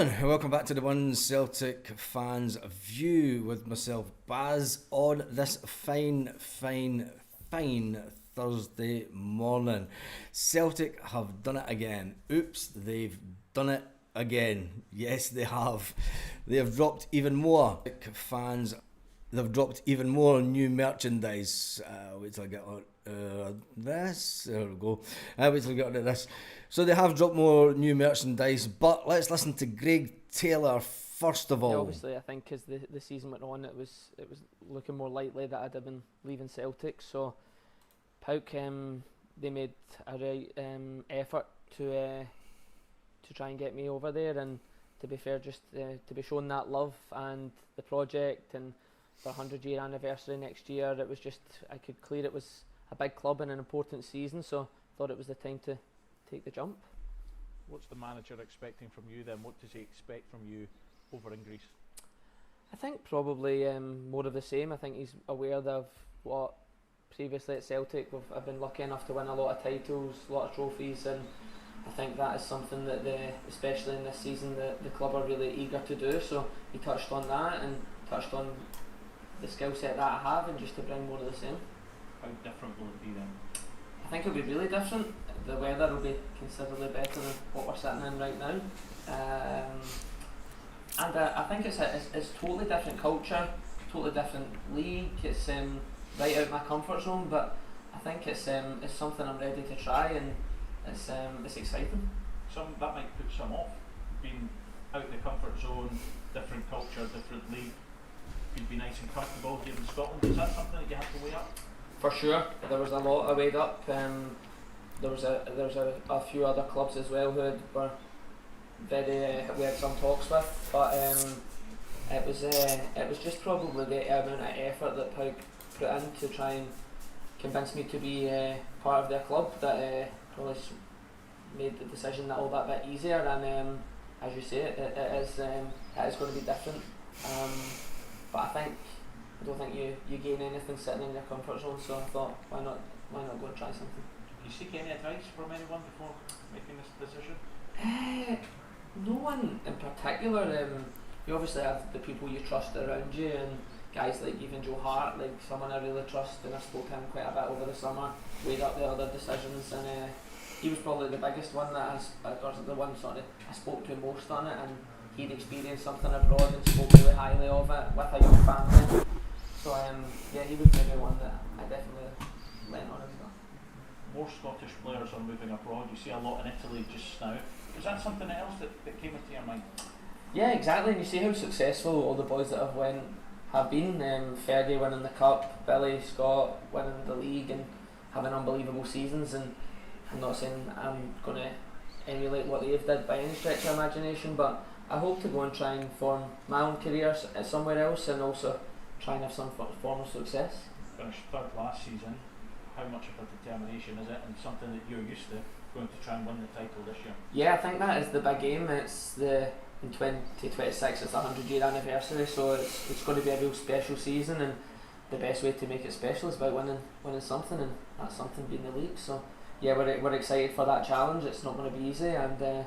Welcome back to the One Celtic Fans View with myself, Baz, on this fine Thursday morning. Celtic have done it again. Oops, they've done it again. Yes, they have. They have dropped even more. Fans, they've dropped even more new merchandise. Wait till I get on this. There we go. Wait till I get on to this. So they have dropped more new merchandise, but let's listen to Greg Taylor first of Yeah, all. obviously, I think as the season went on, it was looking more likely that I'd have been leaving Celtic. So, Pauk, they made a right effort to try and get me over there, and to be fair, just to be shown that love and the project and the 100-year anniversary next year. It was just I could clear it was a big club and an important season, so thought it was the time to take the jump. What's the manager expecting from you then? What does he expect from you over in Greece? I think probably more of the same. I think he's aware of what previously at Celtic I've been lucky enough to win a lot of titles, a lot of trophies, and I think that is something that especially in this season, the club are really eager to do. So he touched on that and touched on the skill set that I have, and just to bring more of the same. How different will it be then? I think it'll be really different. The weather will be considerably better than what we're sitting in right now. And I think it's totally different culture, totally different league. It's right out of my comfort zone, but I think it's something I'm ready to try, and it's exciting. That might put some off, being out of the comfort zone, different culture, different league. Could be nice and comfortable here in Scotland. Is that something that you have to weigh up? For sure, there was a lot I weighed up. There was a few other clubs as well who were very we had some talks with, but it was just probably the amount of effort that Pug put in to try and convince me to be part of their club that probably made the decision that all that bit easier. And as you say, it is going to be different. But I don't think you gain anything sitting in your comfort zone. So I thought, why not go and try something. Do you seek any advice from anyone before making this decision? No one in particular. You obviously have the people you trust around you, and guys like even Joe Hart, like someone I really trust, and I spoke to him quite a bit over the summer, weighed up the other decisions, and he was probably the biggest one that I spoke to most on it, and he'd experienced something abroad and spoke really highly of it with a young family. So yeah, he was maybe one that I definitely went on as well. More Scottish players are moving abroad. You see a lot in Italy just now. Was that something else that came into your mind? Yeah, exactly. And you see how successful all the boys that have been. Fergie winning the cup, Billy Scott winning the league and having unbelievable seasons. And I'm not saying I'm going to emulate what they've did by any stretch of imagination, but I hope to go and try and form my own career somewhere else, and also try and have some form of success. Finished third last season. How much of a determination is it, and something that you're used to, going to try and win the title this year? Yeah, I think that is the big aim. It's in 2026 it's the 100-year anniversary, so it's going to be a real special season, and the best way to make it special is by winning something, and that's something being the league. So yeah, we're excited for that challenge. It's not going to be easy, and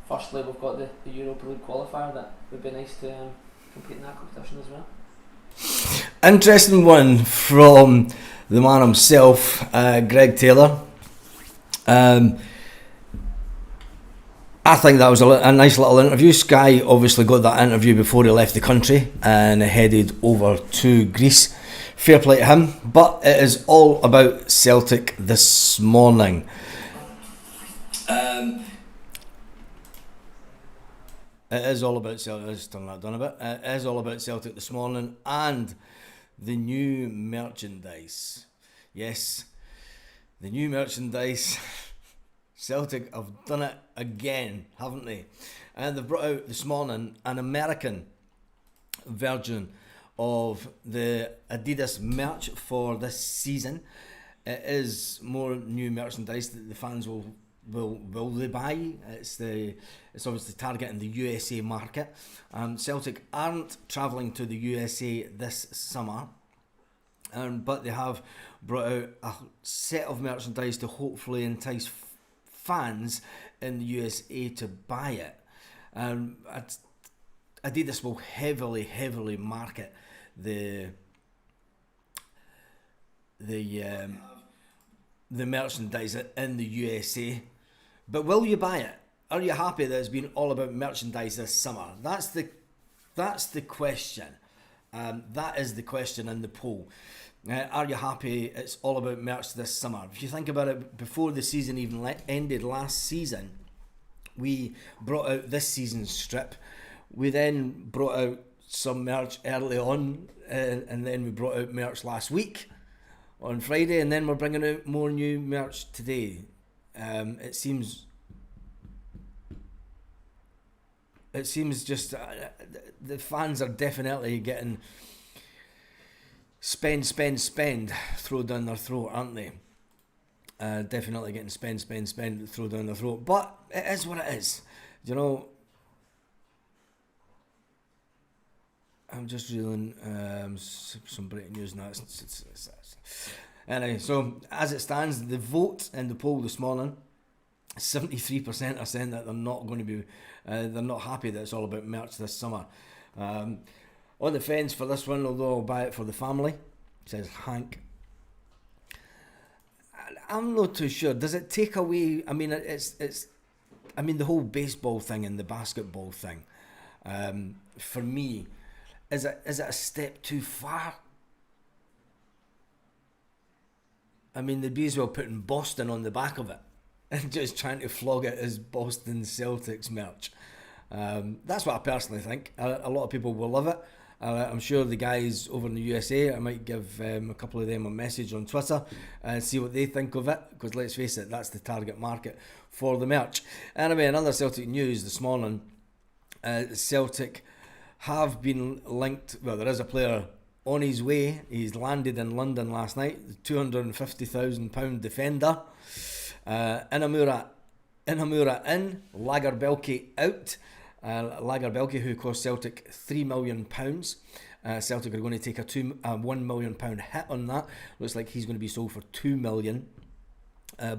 firstly we've got the Europa League qualifier that would be nice to compete in that competition as well. Interesting one from the man himself, Greg Taylor. I think that was a nice little interview. Sky obviously got that interview before he left the country and headed over to Greece. Fair play to him. But it is all about Celtic this morning. It is all about Celtic. Let's turn that down a bit. It is all about Celtic this morning and the new merchandise. Yes, the new merchandise. Celtic have done it again, haven't they? And they've brought out this morning an American version of the Adidas merch for this season. It is more new merchandise that the fans will they buy. It's obviously targeting the USA market. Celtic aren't travelling to the USA this summer, but they have brought out a set of merchandise to hopefully entice fans in the USA to buy it. Adidas will heavily market the merchandise in the USA. But will you buy it? Are you happy that it's been all about merchandise this summer? That's the question. That is the question in the poll. Are you happy it's all about merch this summer? If you think about it, before the season even ended last season, we brought out this season's strip. We then brought out some merch early on, and then we brought out merch last week on Friday, and then we're bringing out more new merch today. It seems just the fans are definitely getting spend thrown down their throat, aren't they? Definitely getting spend thrown down their throat. But it is what it is, you know. I'm just reeling some breaking news now. Anyway, so as it stands, the vote in the poll this morning, 73% are saying that they're not going to be, they're not happy that it's all about merch this summer. On the fence for this one, although I'll buy it for the family, says Hank. I'm not too sure. Does it take away? I mean, I mean, the whole baseball thing and the basketball thing. For me, is it a step too far? I mean, they'd be as well putting Boston on the back of it and just trying to flog it as Boston Celtics merch. That's what I personally think. A lot of people will love it. I'm sure the guys over in the USA, I might give a couple of them a message on Twitter and see what they think of it, because let's face it, that's the target market for the merch. Anyway, another Celtic news this morning. Celtic have been linked, well, there is a player on his way. He's landed in London last night, the £250,000 defender. Inamura in, Lagerbielke out. Lagerbielke, who cost Celtic £3 million. Celtic are going to take a £1 million hit on that. Looks like he's going to be sold for £2 million.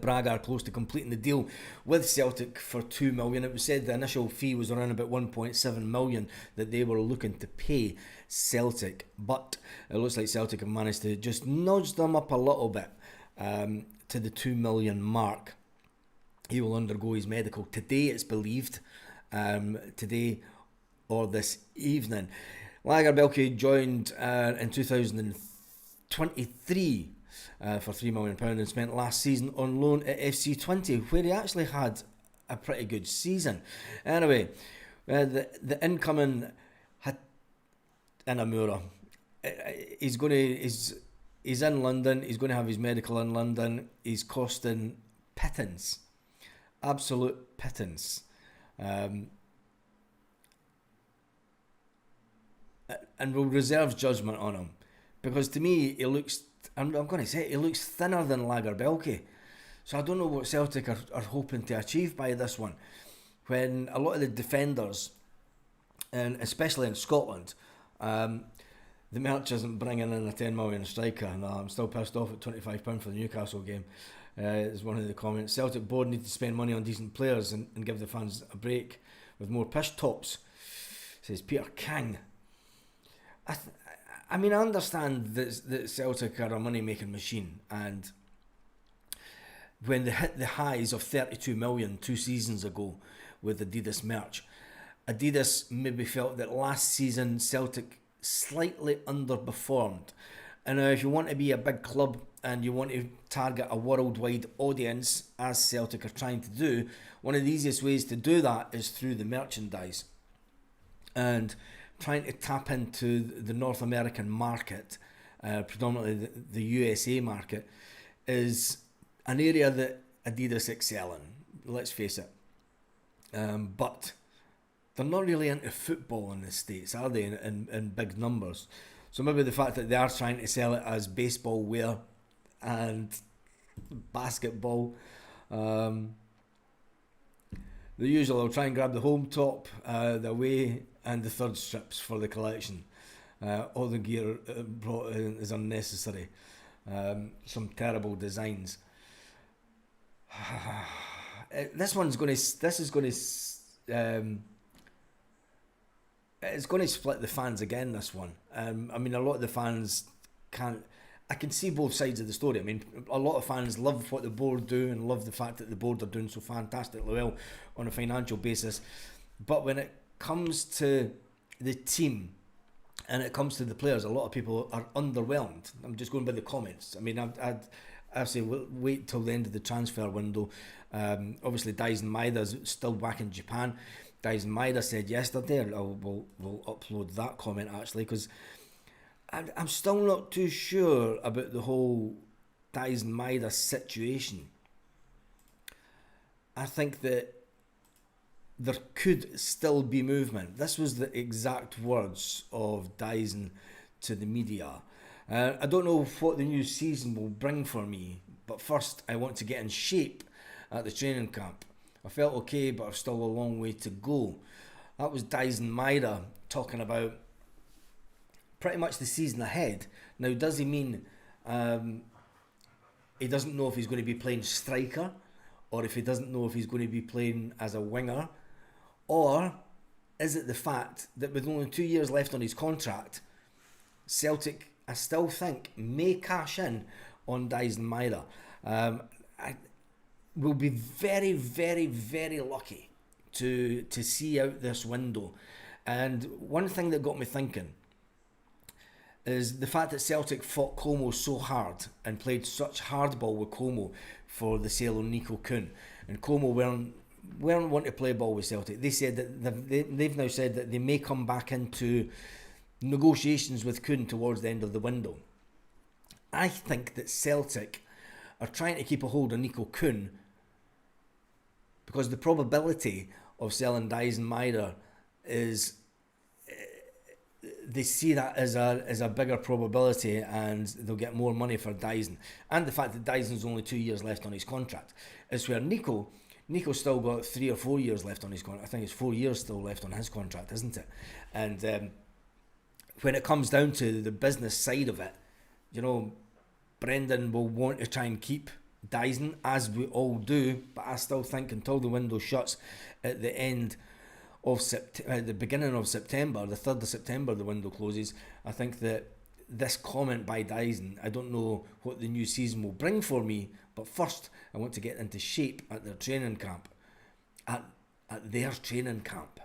Braga are close to completing the deal with Celtic for £2 million. It was said the initial fee was around about £1.7 million that they were looking to pay Celtic, but it looks like Celtic have managed to just nudge them up a little bit to the £2 million mark. He will undergo his medical today, it's believed, today or this evening. Lagerbielke joined in 2023 for £3 million and spent last season on loan at FC20, where he actually had a pretty good season. Anyway, the incoming Inamura, he's in London. He's going to have his medical in London. He's costing pittance, absolute pittance. And we'll reserve judgment on him, because to me he looks, I'm going to say it, he looks thinner than Lagerbielke. So I don't know what Celtic are hoping to achieve by this one, when a lot of the defenders, and especially in Scotland, the merch isn't bringing in a 10 million striker. No, I'm still pissed off at £25 for the Newcastle game. Is one of the comments. Celtic board need to spend money on decent players and give the fans a break with more pish tops, says Peter King. I mean, I understand that Celtic are a money-making machine, and when they hit the highs of 32 million 2 seasons ago with Adidas merch, Adidas maybe felt that last season Celtic slightly underperformed. And now if you want to be a big club and you want to target a worldwide audience, as Celtic are trying to do, one of the easiest ways to do that is through the merchandise. And trying to tap into the North American market, predominantly the USA market, is an area that Adidas excel in, let's face it. But they're not really into football in the States, are they, in big numbers? So maybe the fact that they are trying to sell it as baseball wear and basketball, the usual, they'll try and grab the home top, the away, and the third strips for the collection. All the gear brought in is unnecessary. Some terrible designs. This is going to it's going to split the fans again, this one. I mean, a lot of the fans can't. I can see both sides of the story. I mean, a lot of fans love what the board do and love the fact that the board are doing so fantastically well on a financial basis. But when it comes to the team and it comes to the players, a lot of people are underwhelmed. I'm just going by the comments. I mean, I'd say we'll wait till the end of the transfer window. Obviously, Daisen Maida's still back in Japan. Daisen Maida said yesterday, we'll upload that comment actually, because I'm still not too sure about the whole Daisen Maida situation. I think that there could still be movement. This was the exact words of Daisen to the media. I don't know what the new season will bring for me, but first I want to get in shape at the training camp. I felt okay, but I've still a long way to go. That was Daisen Maida talking about pretty much the season ahead. Now, does he mean he doesn't know if he's going to be playing striker, or if he doesn't know if he's going to be playing as a winger, or is it the fact that with only 2 years left on his contract, Celtic, I still think, may cash in on Daisen Maida? We'll be very, very, very lucky to see out this window. And one thing that got me thinking is the fact that Celtic fought Como so hard and played such hardball with Como for the sale of Nico Kuhn. And Como weren't wanting to play ball with Celtic. They said that they've now said that they may come back into negotiations with Kuhn towards the end of the window. I think that Celtic are trying to keep a hold of Nico Kuhn because the probability of selling Daisen Maida is, they see that as a bigger probability, and they'll get more money for Daisen. And the fact that Daisen's only 2 years left on his contract is where Nico's still got 3 or 4 years left on his contract. I think it's 4 years still left on his contract, isn't it? And when it comes down to the business side of it, you know, Brendan will want to try and keep Daisen, as we all do, but I still think until the window shuts at the end of the beginning of September, the 3rd of September, the window closes, I think that this comment by Daisen, I don't know what the new season will bring for me, but first I want to get into shape at their training camp. At their training camp.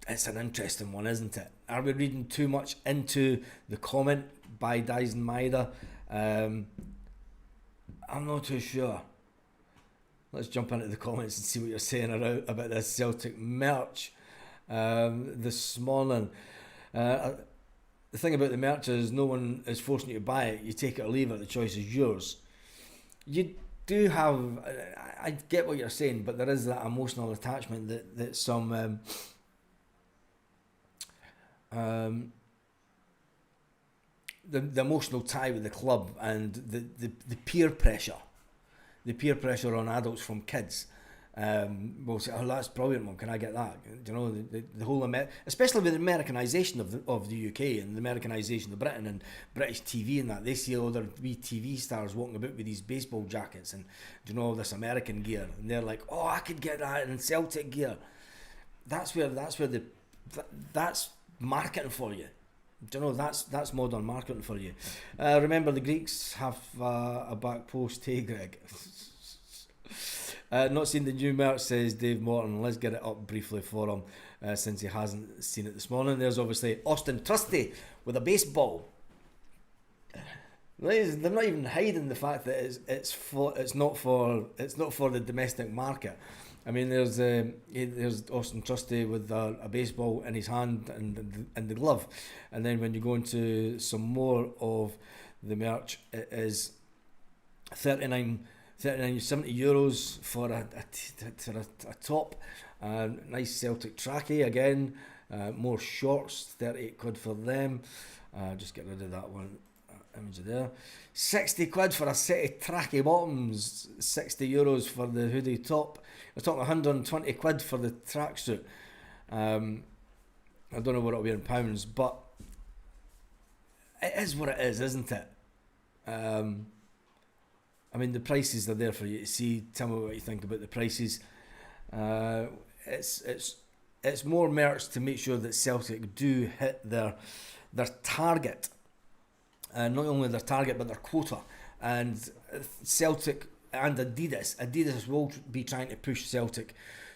It's an interesting one, isn't it? Are we reading too much into the comment by Daisen Maida? I'm not too sure. Let's jump into the comments and see what you're saying about this Celtic merch this morning. The thing about the merch is no one is forcing you to buy it. You take it or leave it. The choice is yours. You do have... I get what you're saying, but there is that emotional attachment that some... the emotional tie with the club and the peer pressure. The peer pressure on adults from kids. Will say, oh, that's brilliant, Mum, can I get that? You know, the whole especially with the Americanisation of the UK and the Americanisation of Britain and British TV and that, they see all their wee TV stars walking about with these baseball jackets and, you know, all this American gear, and they're like, oh, I could get that in Celtic gear. That's marketing for you. Do you know, that's modern marketing for you. Remember, the Greeks have a back post. Hey, Greg. Not seen the new merch, says Dave Morton. Let's get it up briefly for him, since he hasn't seen it this morning. There's obviously Austin Trusty with a baseball. They're not even hiding the fact that it's not for the domestic market. I mean, there's Austin Trusty with a baseball in his hand and the glove, and then when you go into some more of the merch, it is €39.70 for a top, nice Celtic trackie again, more shorts, 38 quid for them. Just get rid of that one image there. 60 quid for a set of trackie bottoms, €60 for the hoodie top. We're talking 120 quid for the tracksuit. I don't know what it'll be in pounds, but it is what it is, isn't it? I mean, the prices are there for you to see. Tell me what you think about the prices. it's more merch to make sure that Celtic do hit their target, not only their target but their quota. And Celtic and Adidas will be trying to push Celtic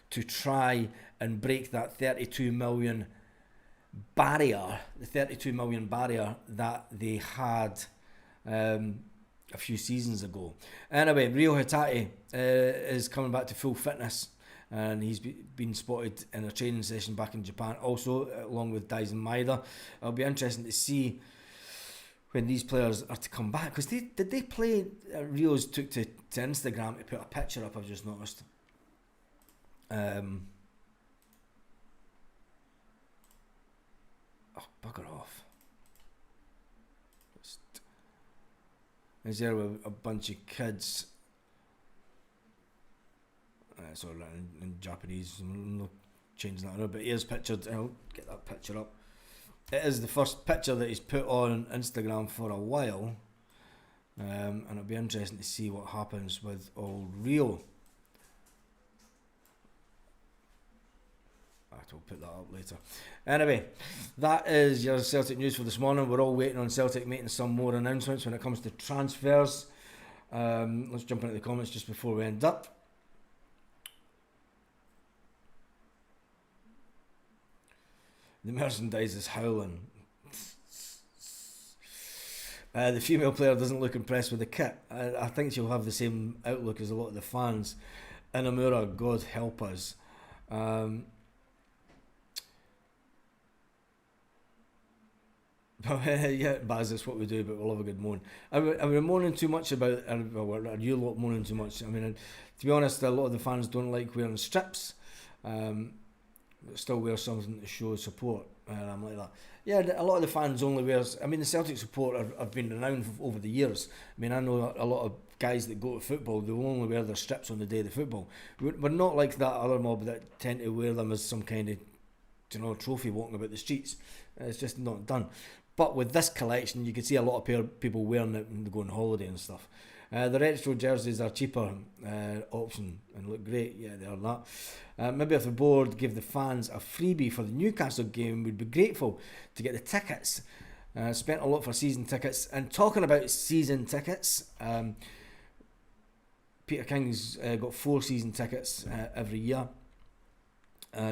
to try and break that 32 million barrier, the 32 million barrier that they had a few seasons ago. Anyway, Rio Hatate is coming back to full fitness, and he's been spotted in a training session back in Japan also, along with Daisen Maeda. It'll be interesting to see when these players are to come back, because did they play, Rio's took to Instagram to put a picture up, I've just noticed. Oh, bugger off. Is there a bunch of kids? Sorry, in Japanese, I'm not changing that around, but here's pictured. I'll get that picture up. It is the first picture that he's put on Instagram for a while, and it'll be interesting to see what happens with old Rio. I'll put that up later. Anyway, that is your Celtic news for this morning. We're all waiting on Celtic making some more announcements when it comes to transfers. Let's jump into the comments just before we end up. The merchandise is howling. The female player doesn't look impressed with the kit. I think she'll have the same outlook as a lot of the fans. Inamura, God help us. Yeah, Baz, that's what we do, but we'll have a good moan. Are we moaning too much about, are you lot moaning too much? I mean, to be honest, a lot of the fans don't like wearing strips. Still wear something to show support, and I'm like that. Yeah, a lot of the fans only wears. I mean, the Celtic support have been renowned over the years. I mean, I know a lot of guys that go to football, they will only wear their strips on the day of the football. We're not like that other mob that tend to wear them as some kind of, trophy walking about the streets. It's just not done. But with this collection, you can see a lot of people wearing it and going on holiday and stuff. The retro jerseys are cheaper option and look great. Yeah, they are that. Maybe if the board give the fans a freebie for the Newcastle game, we'd be grateful to get the tickets. Spent a lot for season tickets. And talking about season tickets, Peter King's got 4 season tickets every year.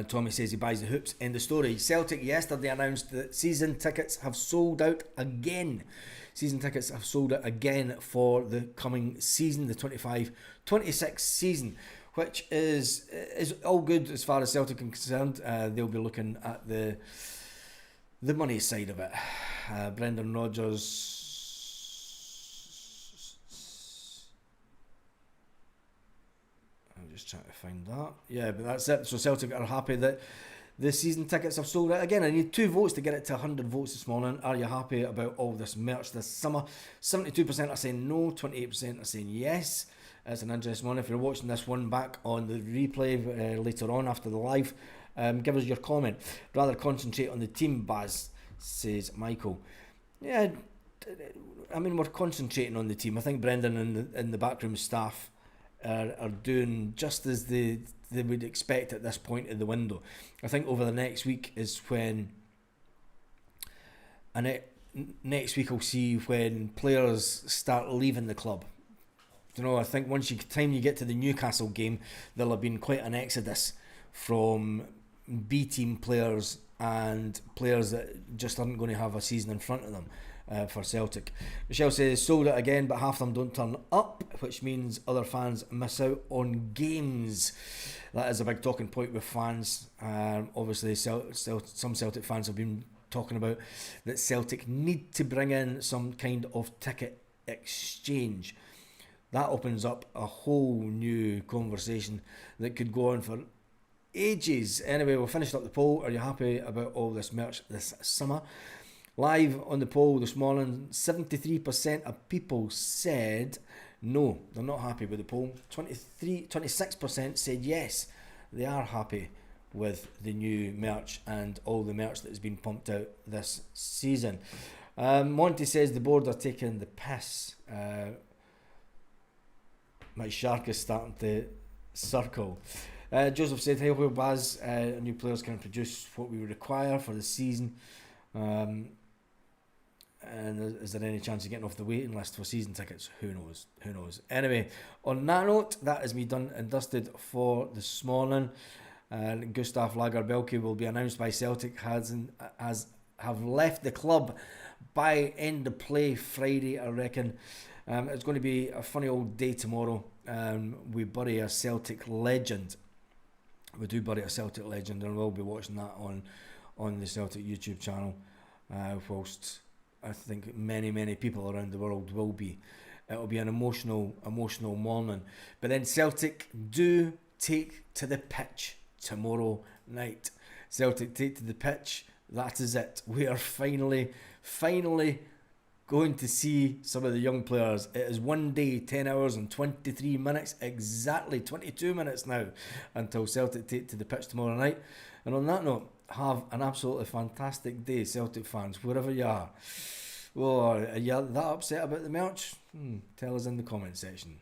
Tommy says he buys the hoops. End of story. Celtic yesterday announced that season tickets have sold out again. Season tickets have sold out again for the coming season, the 25-26 season, which is all good as far as Celtic are concerned. They'll be looking at the money side of it. Brendan Rodgers. I'm just trying to find that. Yeah, but that's it. So Celtic are happy that the season tickets have sold out again. I need 2 votes to get it to 100 votes this morning. Are you happy about all this merch this summer? 72% are saying no, 28% are saying yes. It's an interesting one. If you're watching this one back on the replay later on after the live, give us your comment. Rather concentrate on the team, Baz, says Michael. Yeah, I mean, we're concentrating on the team. I think Brendan and the backroom staff are doing just as they would expect at this point in the window. I think over the next week is when, and next week I'll see when players start leaving the club. I think time you get to the Newcastle game, there'll have been quite an exodus from B team players and players that just aren't going to have a season in front of them. For Celtic. Michelle says sold it again, but half of them don't turn up, which means other fans miss out on games. That is a big talking point with fans. Obviously, some Celtic fans have been talking about that Celtic need to bring in some kind of ticket exchange. That opens up a whole new conversation that could go on for ages. Anyway, we'll finish up the poll. Are you happy about all this merch this summer? Live on the poll this morning, 73% of people said no, they're not happy with the poll. 26% said yes, they are happy with the new merch and all the merch that has been pumped out this season. Monty says the board are taking the piss. My shark is starting to circle. Joseph said, "Hey, where Baz? New players can produce what we require for the season. And is there any chance of getting off the waiting list for season tickets? Who knows? Who knows? Anyway, on that note, that is me done and dusted for this morning. Gustav Lagerbielke will be announced by Celtic have left the club by end of play Friday, I reckon. It's going to be a funny old day tomorrow. We bury a Celtic legend. We do bury a Celtic legend, and we'll be watching that on the Celtic YouTube channel. Whilst I think many people around the world will be. It'll be an emotional morning. But then Celtic do take to the pitch tomorrow night. Celtic take to the pitch. That is it. We are finally going to see some of the young players. It is 1 day, 10 hours and 23 minutes, exactly 22 minutes now until Celtic take to the pitch tomorrow night. And on that note, have an absolutely fantastic day, Celtic fans, wherever you are. Oh, are you that upset about the merch? Tell us in the comment section.